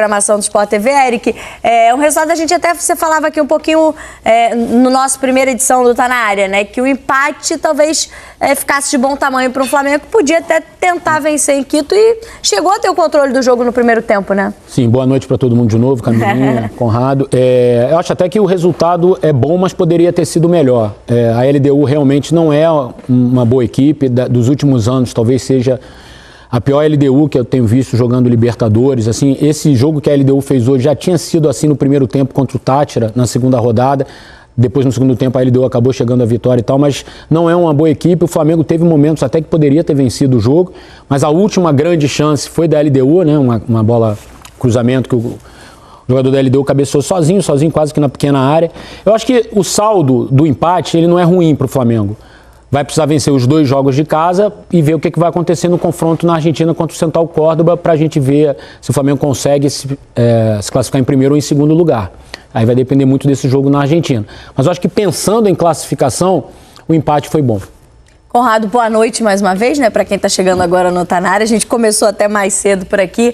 programação do Sport TV, Eric. O resultado, a gente até, você falava aqui um pouquinho no nosso primeira edição do Tá Na Área, né? Que o empate talvez ficasse de bom tamanho para o Flamengo, que podia até tentar vencer em Quito e chegou a ter o controle do jogo no primeiro tempo, né? Sim, boa noite para todo mundo de novo, Camilinha, Conrado. Eu acho até que o resultado é bom, mas poderia ter sido melhor. A LDU realmente não é uma boa equipe, dos últimos anos talvez seja a pior LDU que eu tenho visto jogando Libertadores. Assim, esse jogo que a LDU fez hoje já tinha sido assim no primeiro tempo contra o Táchira, na segunda rodada. Depois, no segundo tempo, a LDU acabou chegando à vitória e tal, mas não é uma boa equipe. O Flamengo teve momentos até que poderia ter vencido o jogo, mas a última grande chance foi da LDU, né? Uma bola, cruzamento que o jogador da LDU cabeceou sozinho, quase que na pequena área. Eu acho que o saldo do empate, ele não é ruim para o Flamengo. Vai precisar vencer os 2 jogos de casa e ver o que vai acontecer no confronto na Argentina contra o Central Córdoba, para a gente ver se o Flamengo consegue se classificar em primeiro ou em segundo lugar. Aí vai depender muito desse jogo na Argentina. Mas eu acho que pensando em classificação, o empate foi bom. Conrado, boa noite mais uma vez, né? Para quem está chegando agora no Tá Na Área, a gente começou até mais cedo por aqui.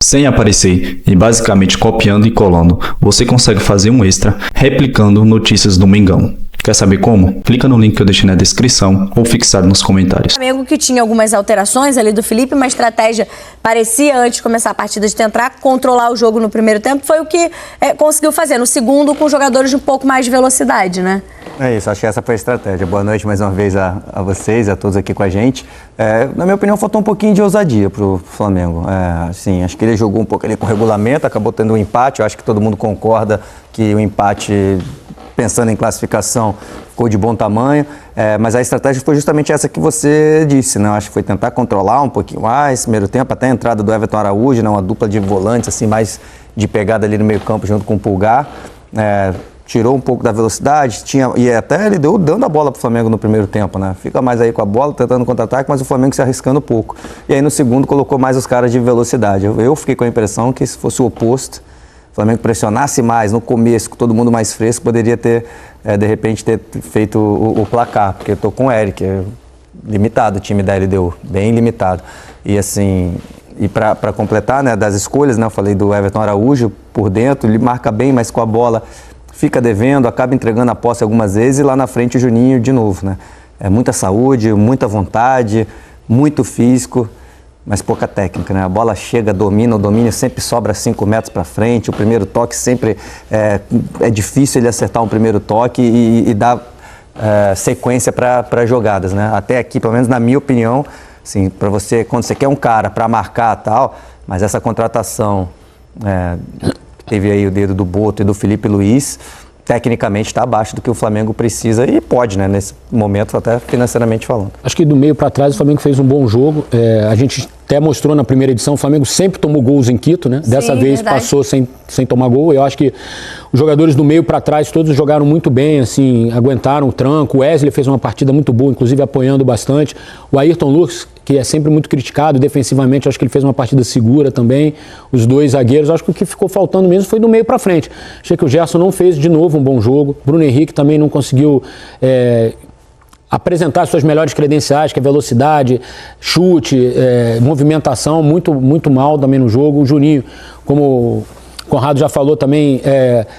Sem aparecer e basicamente copiando e colando, você consegue fazer um extra replicando notícias do Mengão. Quer saber como? Clica no link que eu deixei na descrição ou fixado nos comentários. O Flamengo que tinha algumas alterações ali do Felipe, uma estratégia parecia antes de começar a partida de tentar controlar o jogo no primeiro tempo, foi o que conseguiu fazer. No segundo, com jogadores de um pouco mais de velocidade, né? É isso, acho que essa foi a estratégia. Boa noite mais uma vez a vocês, a todos aqui com a gente. Na minha opinião, faltou um pouquinho de ousadia pro Flamengo. Assim, acho que ele jogou um pouco ali com o regulamento, acabou tendo um empate. Eu acho que todo mundo concorda que o empate, pensando em classificação, ficou de bom tamanho, mas a estratégia foi justamente essa que você disse, né? Eu acho que foi tentar controlar um pouquinho mais, primeiro tempo, até a entrada do Everton Araújo, né? Uma dupla de volantes, assim, mais de pegada ali no meio campo junto com o Pulgar, tirou um pouco da velocidade, e até ele deu dando a bola pro Flamengo no primeiro tempo, né? Fica mais aí com a bola, tentando contra-ataque, mas o Flamengo se arriscando pouco. E aí no segundo colocou mais os caras de velocidade. Eu fiquei com a impressão que se fosse o oposto, o Flamengo pressionasse mais no começo, com todo mundo mais fresco, poderia ter, de repente, ter feito o placar, porque eu tô com o Eric, limitado o time da LDU, bem limitado. E assim, para completar, né, das escolhas, né, eu falei do Everton Araújo por dentro, ele marca bem, mas com a bola fica devendo, acaba entregando a posse algumas vezes, e lá na frente o Juninho de novo, né? Muita saúde, muita vontade, muito físico, mas pouca técnica, né? A bola chega, domina, o domínio sempre sobra 5 metros para frente, o primeiro toque sempre é difícil ele acertar um primeiro toque e dar sequência para jogadas, né? Até aqui, pelo menos na minha opinião, assim, para você, quando você quer um cara para marcar tal, mas essa contratação teve aí o dedo do Boto e do Felipe Luiz, tecnicamente está abaixo do que o Flamengo precisa e pode, né, nesse momento, até financeiramente falando. Acho que do meio para trás o Flamengo fez um bom jogo. A gente até mostrou na primeira edição, o Flamengo sempre tomou gols em Quito, né? Sim, dessa vez verdade. passou sem tomar gol. Eu acho que os jogadores do meio para trás todos jogaram muito bem, assim, aguentaram o tranco. O Wesley fez uma partida muito boa, inclusive apoiando bastante. O Ayrton Lucas, que é sempre muito criticado defensivamente, acho que ele fez uma partida segura também. Os 2 zagueiros, acho que o que ficou faltando mesmo foi do meio para frente. Achei que o Gerson não fez de novo um bom jogo. Bruno Henrique também não conseguiu apresentar suas melhores credenciais, que é velocidade, chute, movimentação, muito mal também no jogo. O Juninho, como o Conrado já falou também,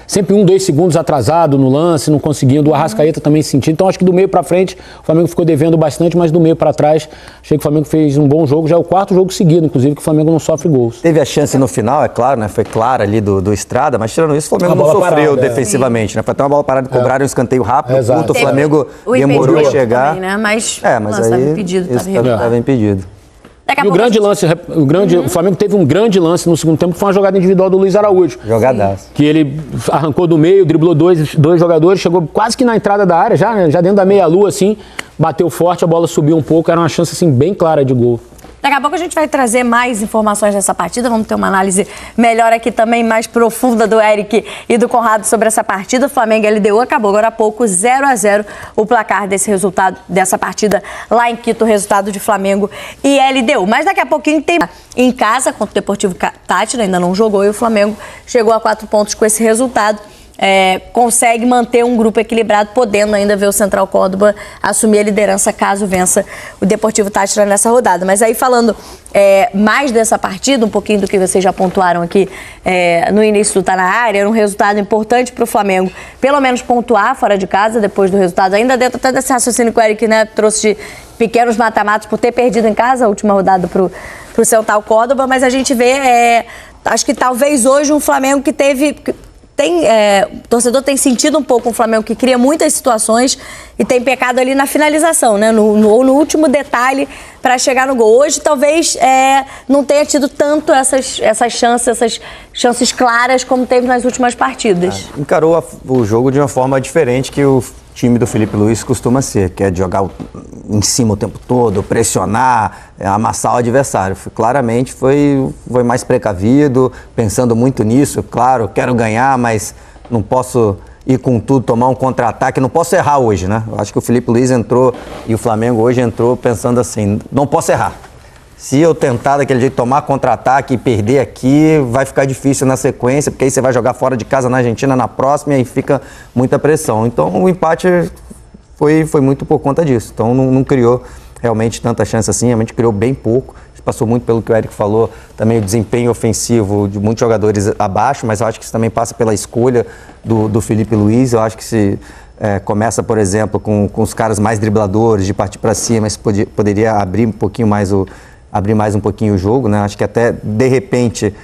sempre 1, 2 segundos atrasado no lance, não conseguindo. O Arrascaeta também sentiu. Então acho que do meio para frente o Flamengo ficou devendo bastante, mas do meio para trás achei que o Flamengo fez um bom jogo. Já é o 4º jogo seguido, inclusive, que o Flamengo não sofre gols. Teve a chance no final, é claro, né? Foi clara ali do Estrada, mas tirando isso, o Flamengo não sofreu parada, defensivamente, né? Foi até uma bola parada, cobraram um escanteio rápido, o Flamengo demorou a chegar. Também, né? Mas aí impedido, estava impedido. E o grande lance, o Flamengo teve um grande lance no segundo tempo, que foi uma jogada individual do Luiz Araújo. Jogadaço. Que ele arrancou do meio, driblou dois jogadores, chegou quase que na entrada da área, já dentro da meia-lua, assim, bateu forte, a bola subiu um pouco, era uma chance, assim, bem clara de gol. Daqui a pouco a gente vai trazer mais informações dessa partida, vamos ter uma análise melhor aqui também, mais profunda do Eric e do Conrado sobre essa partida. O Flamengo e LDU acabou agora há pouco, 0-0 o placar desse resultado, dessa partida lá em Quito, o resultado de Flamengo e LDU. Mas daqui a pouquinho tem em casa contra o Deportivo Táchira, ainda não jogou, e o Flamengo chegou a 4 pontos com esse resultado. consegue manter um grupo equilibrado, podendo ainda ver o Central Córdoba assumir a liderança caso vença o Deportivo Táchira nessa rodada. Mas aí falando mais dessa partida, um pouquinho do que vocês já pontuaram aqui no início do Tá Na Área, era um resultado importante para o Flamengo, pelo menos pontuar fora de casa, depois do resultado, ainda dentro até desse raciocínio que o Eric, né, trouxe de pequenos mata-matos por ter perdido em casa a última rodada para o Central Córdoba, mas a gente vê, acho que talvez hoje um Flamengo que teve... o torcedor tem sentido um pouco um Flamengo que cria muitas situações e tem pecado ali na finalização, né? No último detalhe para chegar no gol. Hoje talvez não tenha tido tanto essas chances claras como teve nas últimas partidas. Encarou o jogo de uma forma diferente que o time do Felipe Luiz costuma ser, que é de jogar em cima o tempo todo, pressionar, amassar o adversário. Claramente foi mais precavido, pensando muito nisso. Claro, quero ganhar, mas não posso ir com tudo, tomar um contra-ataque, não posso errar hoje, né? Eu acho que o Felipe Luiz entrou e o Flamengo hoje entrou pensando assim, não posso errar. Se eu tentar daquele jeito tomar contra-ataque e perder aqui, vai ficar difícil na sequência, porque aí você vai jogar fora de casa na Argentina na próxima e aí fica muita pressão. Então o empate foi muito por conta disso. Então não criou realmente tanta chance assim, realmente criou bem pouco. Passou muito pelo que o Eric falou, também o desempenho ofensivo de muitos jogadores abaixo, mas eu acho que isso também passa pela escolha do Felipe Luiz. Eu acho que se começa, por exemplo, com os caras mais dribladores, de partir para cima, isso poderia abrir um pouquinho mais um pouquinho o jogo, né? Acho que até, de repente,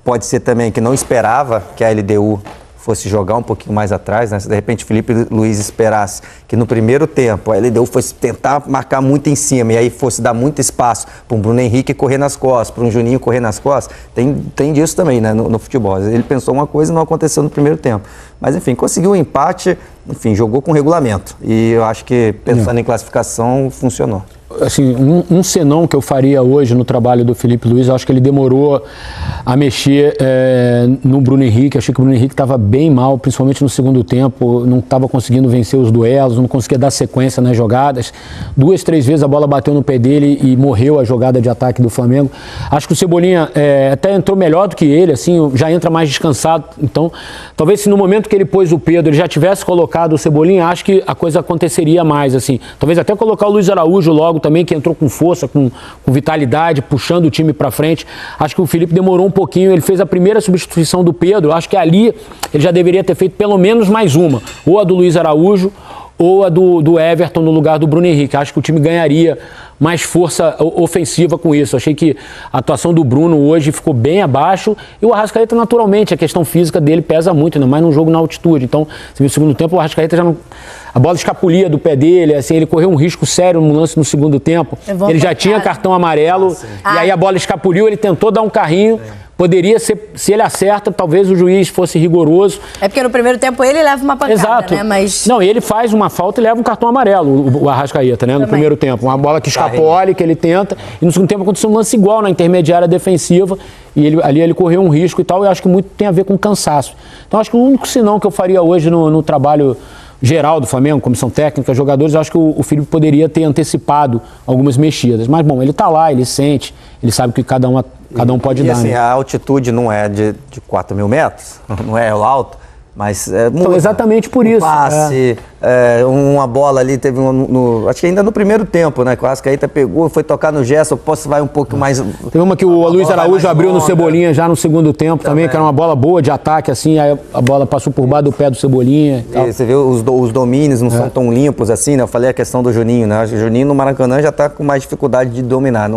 pode ser também que não esperava que a LDU fosse jogar um pouquinho mais atrás, né? Se de repente o Felipe Luiz esperasse que no primeiro tempo a LDU fosse tentar marcar muito em cima e aí fosse dar muito espaço para um Bruno Henrique correr nas costas, para um Juninho correr nas costas, tem disso também, né, no futebol. Ele pensou uma coisa e não aconteceu no primeiro tempo. Mas enfim, conseguiu um empate, enfim, jogou com regulamento. E eu acho que pensando em classificação, funcionou. Assim, um senão que eu faria hoje no trabalho do Felipe Luiz, eu acho que ele demorou a mexer no Bruno Henrique. Achei que o Bruno Henrique estava bem mal, principalmente no segundo tempo, não estava conseguindo vencer os duelos, não conseguia dar sequência nas jogadas. 2, 3 vezes a bola bateu no pé dele e morreu a jogada de ataque do Flamengo. Acho que o Cebolinha até entrou melhor do que ele, assim, já entra mais descansado. Então, talvez se no momento que ele pôs o Pedro, ele já tivesse colocado o Cebolinha, acho que a coisa aconteceria mais, assim. Talvez até colocar o Luiz Araújo logo também, que entrou com força, com vitalidade, puxando o time para frente. Acho que o Felipe demorou um pouquinho, ele fez a primeira substituição do Pedro, acho que ali ele já deveria ter feito pelo menos mais uma, ou a do Luiz Araújo, ou a do Everton no lugar do Bruno Henrique. Acho que o time ganharia mais força ofensiva com isso. Achei que a atuação do Bruno hoje ficou bem abaixo e o Arrascaeta, naturalmente, a questão física dele pesa muito, ainda mais num jogo na altitude. Então, você viu no segundo tempo, o Arrascaeta já não... A bola escapulia do pé dele, assim, ele correu um risco sério no lance no segundo tempo. Ele já tinha cartão amarelo e aí a bola escapuliu, ele tentou dar um carrinho. Poderia ser, se ele acerta, talvez o juiz fosse rigoroso. É porque no primeiro tempo ele leva uma pancada, exato, né? Mas... Não, ele faz uma falta e leva um cartão amarelo, o Arrascaeta, né? No primeiro tempo. Uma bola que escapole, que ele tenta. E no segundo tempo aconteceu um lance igual na intermediária defensiva. E ali ele correu um risco e tal. E acho que muito tem a ver com cansaço. Então acho que o único sinal que eu faria hoje no trabalho geral do Flamengo, comissão técnica, jogadores, eu acho que o Felipe poderia ter antecipado algumas mexidas. Mas, bom, ele tá lá, ele sente, ele sabe que cada um pode dar. Assim, né? A altitude não é de 4 mil metros, não é o alto, mas então, exatamente por isso. Passe, uma bola ali, teve acho que ainda no primeiro tempo, né? Que o Arrascaeta pegou, foi tocar no Gerson, posso vai um pouco mais... Teve uma que o Luiz Araújo abriu no Cebolinha já no segundo tempo também, que era uma bola boa de ataque, assim, aí a bola passou por baixo do pé do Cebolinha. E você vê os domínios não são tão limpos assim, né? Eu falei a questão do Juninho, né? O Juninho no Maracanã já tá com mais dificuldade de dominar,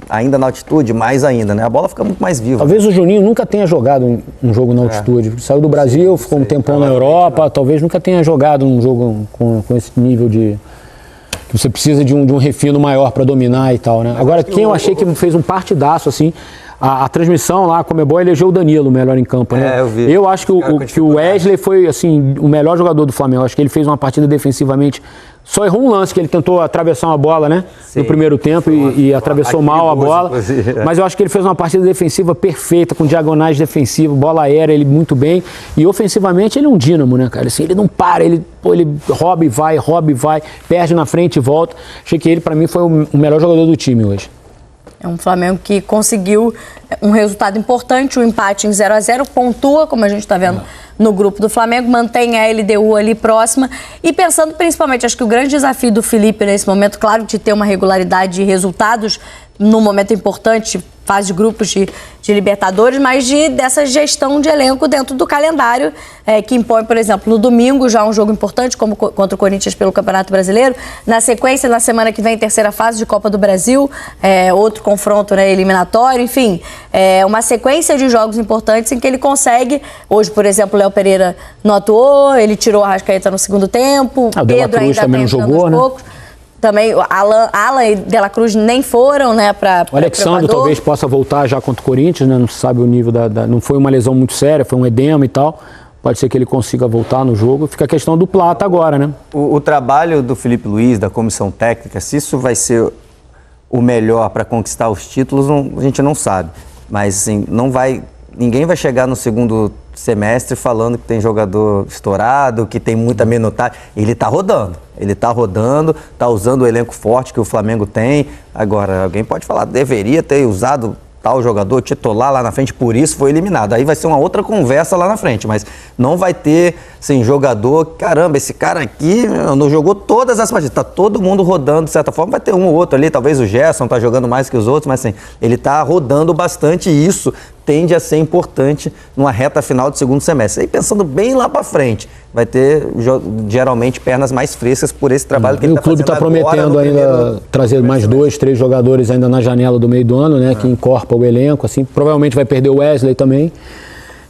ainda na altitude, mais ainda, né? A bola fica muito mais viva. Talvez o Juninho nunca tenha jogado um jogo na altitude. Saiu do Brasil, ficou um tempão na Europa, talvez nunca tenha jogado um jogo com esse nível de... que você precisa de um refino maior para dominar e tal, né? Agora, quem eu achei que fez um partidaço, assim, a transmissão lá, a Comebol elegeu o Danilo melhor em campo, né? Eu vi. Eu acho que o Wesley foi, assim, o melhor jogador do Flamengo. Acho que ele fez uma partida defensivamente. Só errou um lance, que ele tentou atravessar uma bola, né? Sim. No primeiro tempo e atravessou mal a bola. Mas eu acho que ele fez uma partida defensiva perfeita, com diagonais defensivas, bola aérea, ele muito bem. E ofensivamente ele é um dínamo, né, cara? Assim, ele não para, ele rouba e vai, perde na frente e volta. Achei que ele, pra mim, foi o melhor jogador do time hoje. É um Flamengo que conseguiu um resultado importante, um empate em 0-0, pontua, como a gente está vendo no grupo do Flamengo, mantém a LDU ali próxima. E pensando principalmente, acho que o grande desafio do Felipe nesse momento, claro, de ter uma regularidade de resultados num momento importante, fase de grupos de Libertadores, mas dessa gestão de elenco dentro do calendário, que impõe, por exemplo, no domingo já um jogo importante, como contra o Corinthians pelo Campeonato Brasileiro. Na sequência, na semana que vem, terceira fase de Copa do Brasil, outro confronto, né, eliminatório, enfim, uma sequência de jogos importantes em que ele consegue. Hoje, por exemplo, o Léo Pereira não atuou, ele tirou a Arrascaeta no segundo tempo, o Pedro ainda também não jogou, né? Poucos. Também Alan e De La Cruz nem foram, né, para o Alexandre talvez possa voltar já contra o Corinthians, né? Não se sabe o nível não foi uma lesão muito séria, foi um edema e tal. Pode ser que ele consiga voltar no jogo. Fica a questão do Plata agora, né? O trabalho do Felipe Luiz, da comissão técnica, se isso vai ser o melhor para conquistar os títulos, a gente não sabe. Mas assim, ninguém vai chegar no segundo semestre falando que tem jogador estourado, que tem muita minutagem. Ele está rodando, está usando o elenco forte que o Flamengo tem. Agora, alguém pode falar, deveria ter usado tal jogador titular lá na frente, por isso foi eliminado. Aí vai ser uma outra conversa lá na frente, mas não vai ter, assim, jogador, caramba, esse cara aqui não jogou todas as partidas, tá todo mundo rodando de certa forma, vai ter um ou outro ali, talvez o Gerson tá jogando mais que os outros, mas assim, ele tá rodando bastante e isso tende a ser importante numa reta final do segundo semestre. Aí pensando bem lá para frente, vai ter geralmente pernas mais frescas por esse trabalho que ele está fazendo. O clube está prometendo ainda trazer mais 2, 3 jogadores ainda na janela do meio do ano, né? Que encorpa o elenco, assim. Provavelmente vai perder o Wesley também,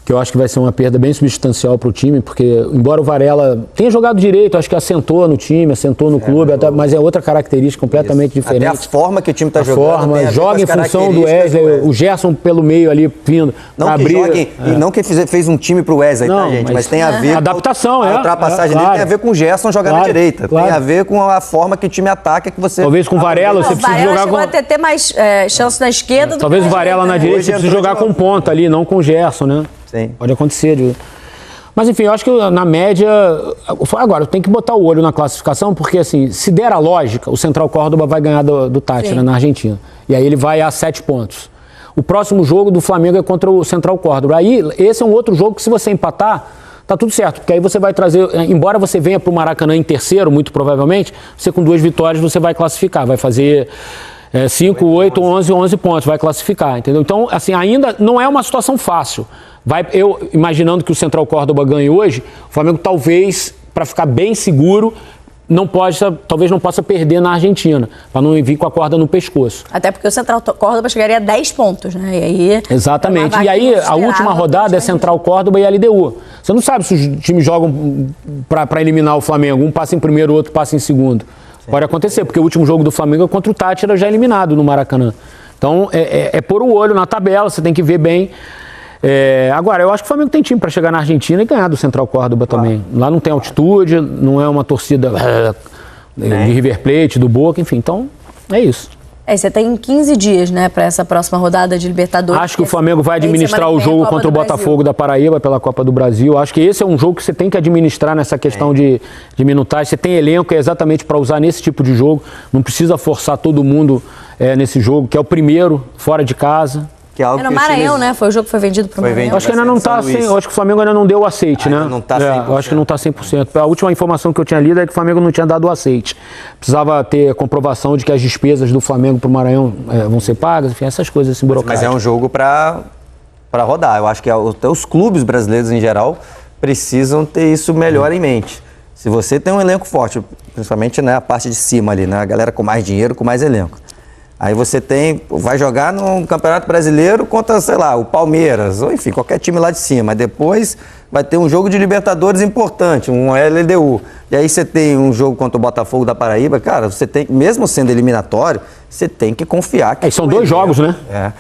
que eu acho que vai ser uma perda bem substancial para o time, porque embora o Varela tenha jogado direito, acho que assentou no time, assentou no clube, mas é outra característica completamente diferente. Até a forma que o time está jogando. Joga em função do Wesley, o Gerson pelo meio ali vindo. Não que fez um time para o Wesley, tá, gente? Mas tem a ver adaptação, com a ultrapassagem dele, tem a ver com o Gerson jogar na direita. Tem a ver com a forma que o time ataca, que você... Talvez com o Varela, você precisa jogar com... Varela ter mais chance na esquerda. Talvez o Varela na direita, você precisa jogar com ponta ali, não com o Gerson, né? Sim. Pode acontecer. Mas, enfim, eu acho que na média... Agora, tem que botar o olho na classificação, porque, assim, se der a lógica, o Central Córdoba vai ganhar do Táchira, na Argentina. E aí ele vai a 7 pontos. O próximo jogo do Flamengo é contra o Central Córdoba. Aí, esse é um outro jogo que, se você empatar, tá tudo certo. Porque aí você vai trazer... Embora você venha para o Maracanã em terceiro, muito provavelmente, você com 2 vitórias você vai classificar. Vai fazer... 5, 8, 11 pontos, vai classificar, entendeu? Então, assim, ainda não é uma situação fácil. Eu, imaginando que o Central Córdoba ganhe hoje, o Flamengo talvez, para ficar bem seguro, talvez não possa perder na Argentina, para não vir com a corda no pescoço. Até porque o Central Córdoba chegaria a 10 pontos, né? E aí, exatamente. E aí, a última rodada é Central Córdoba e LDU. Você não sabe se os times jogam para eliminar o Flamengo. Um passa em primeiro, o outro passa em segundo. Pode acontecer, porque o último jogo do Flamengo é contra o Táchira, já eliminado no Maracanã. Então, é pôr o olho na tabela, você tem que ver bem. Agora, eu acho que o Flamengo tem time para chegar na Argentina e ganhar do Central Córdoba também. Lá não tem altitude, não é uma torcida de River Plate, do Boca, enfim. Então, é isso. Você tem 15 dias, né, para essa próxima rodada de Libertadores. Acho que o Flamengo vai administrar o jogo contra o Botafogo da Paraíba pela Copa do Brasil. Acho que esse é um jogo que você tem que administrar nessa questão de minutagem. Você tem elenco exatamente para usar nesse tipo de jogo. Não precisa forçar todo mundo nesse jogo, que é o primeiro, fora de casa. É no Maranhão, né? Foi o jogo que foi vendido para o Maranhão. Acho que ainda não está acho que o Flamengo ainda não deu o aceite, né? Não tá 100%. Acho que não está 100%. A última informação que eu tinha lido é que o Flamengo não tinha dado o aceite. Precisava ter comprovação de que as despesas do Flamengo para o Maranhão vão ser pagas, enfim, essas coisas assim burocráticas. Mas é um jogo para rodar. Eu acho que até os clubes brasileiros em geral precisam ter isso melhor em mente. Se você tem um elenco forte, principalmente, né, a parte de cima ali, né, a galera com mais dinheiro, com mais elenco. Aí você vai jogar no Campeonato Brasileiro contra, sei lá, o Palmeiras, ou enfim, qualquer time lá de cima. Depois vai ter um jogo de Libertadores importante, um LDU. E aí você tem um jogo contra o Botafogo da Paraíba, cara, você tem, mesmo sendo eliminatório, você tem que confiar que... são 2 jogos, né?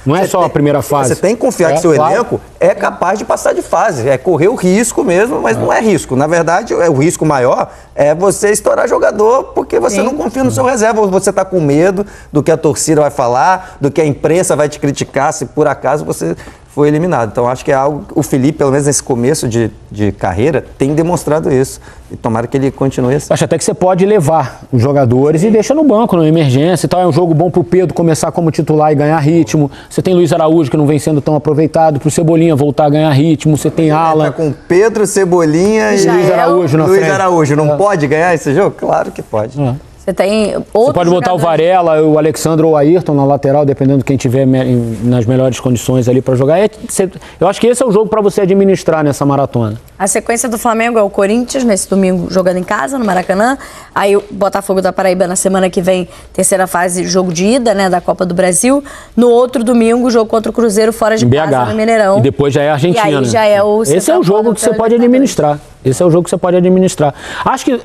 Não é só a primeira fase. Você tem que confiar que seu elenco é capaz de passar de fase, é correr o risco mesmo, mas não é risco. Na verdade, o risco maior é você estourar jogador porque você não confia no seu reserva, você está com medo do que a torcida vai falar, do que a imprensa vai te criticar, se por acaso você foi eliminado. Então acho que é algo, o Felipe, pelo menos nesse começo de carreira, tem demonstrado isso. E tomara que ele continue assim. Acho até que você pode levar os jogadores e deixa no banco, numa emergência e tal. É um jogo bom pro Pedro começar como titular e ganhar ritmo. Você tem Luiz Araújo, que não vem sendo tão aproveitado, pro Cebolinha voltar a ganhar ritmo. Você tem Alan. Tá com Pedro, Cebolinha e Luiz Araújo na Luiz frente. Araújo. Não pode ganhar esse jogo? Claro que pode. Você tem Você outros pode botar o jogadores. Varela, o Alexandre ou o Ayrton na lateral, dependendo de quem tiver nas melhores condições ali para jogar. Eu acho que esse é o jogo para você administrar nessa maratona. A sequência do Flamengo é o Corinthians, nesse domingo, jogando em casa, no Maracanã. Aí o Botafogo da Paraíba, na semana que vem, terceira fase, jogo de ida, né, da Copa do Brasil. No outro domingo, jogo contra o Cruzeiro, fora de Em casa, BH. no Mineirão. E depois já é a Argentina. E aí já é o Esse é o jogo que você pode administrar. Esse é o jogo que você pode administrar. Acho que,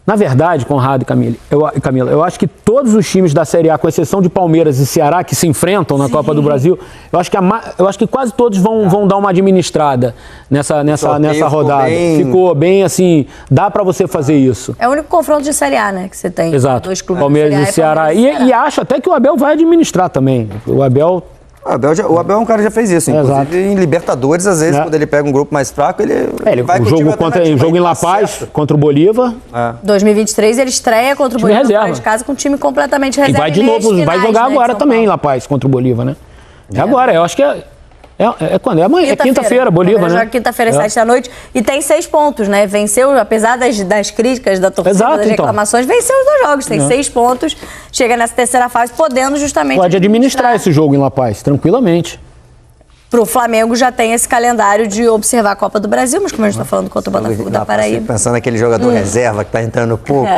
na verdade, Conrado e Camila, eu acho que todos os times da Série A, com exceção de Palmeiras e Ceará, que se enfrentam na Copa do Brasil, eu acho que quase todos vão dar uma administrada nessa rodada. Ficou bem assim, dá pra você fazer isso. É o único confronto de Série A, né, que você tem. Exato. Dois clubes Palmeiras da e Série A, Ceará. Palmeiras e E acho até que o Abel vai administrar também. O Abel é um cara que já fez isso. Inclusive Exato. em Libertadores, às vezes, quando ele pega um grupo mais fraco, ele vai o jogo em La Paz contra o Bolívar. 2023 ele estreia contra o Time Bolívar reserva. fora de casa com um time completamente E reserva. vai de meias novo, vai finais, jogar né, de agora São também em Paulo. La Paz contra o Bolívar, né? É agora, eu acho que é quando? É amanhã, é quinta-feira, Bolívar, né? Joga quinta-feira às 7 da noite e tem 6 pontos, né? Venceu, apesar das críticas da torcida, Exato, das reclamações, venceu os 2 jogos, tem 6 pontos, chega nessa terceira fase, podendo justamente Pode administrar esse jogo em La Paz, tranquilamente. Pro Flamengo já tem esse calendário de observar a Copa do Brasil, mas como a gente está falando contra o Botafogo da Paraíba. Pensando naquele jogador reserva que tá entrando pouco.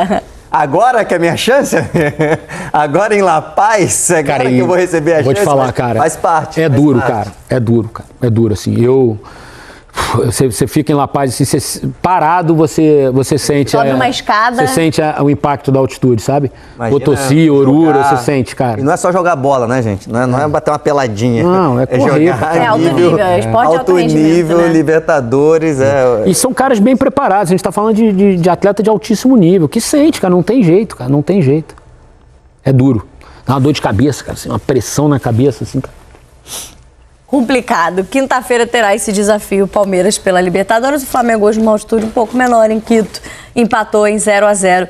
Agora que é a minha chance? Agora em La Paz? Agora que eu vou receber a chance? Vou te falar, cara. Faz parte. É duro, cara. É duro, cara. É duro, assim. Você fica em La Paz, assim, parado, você sente... Sobe uma escada. Você sente o impacto da altitude, sabe? Imagina Potosí, Oruro, você sente, cara. E não é só jogar bola, né, gente? Não é bater uma peladinha. Não, é correr. jogar É alto nível, é esporte de alto rendimento, nível, né? Libertadores. E são caras bem preparados. A gente tá falando de atleta de altíssimo nível. Que sente, cara. Não tem jeito, cara. Não tem jeito. É duro. Dá uma dor de cabeça, cara. Assim, uma pressão na cabeça, assim, cara. Complicado. Quinta-feira terá esse desafio, Palmeiras pela Libertadores. O Flamengo hoje numa altitude um pouco menor em Quito, empatou em 0-0.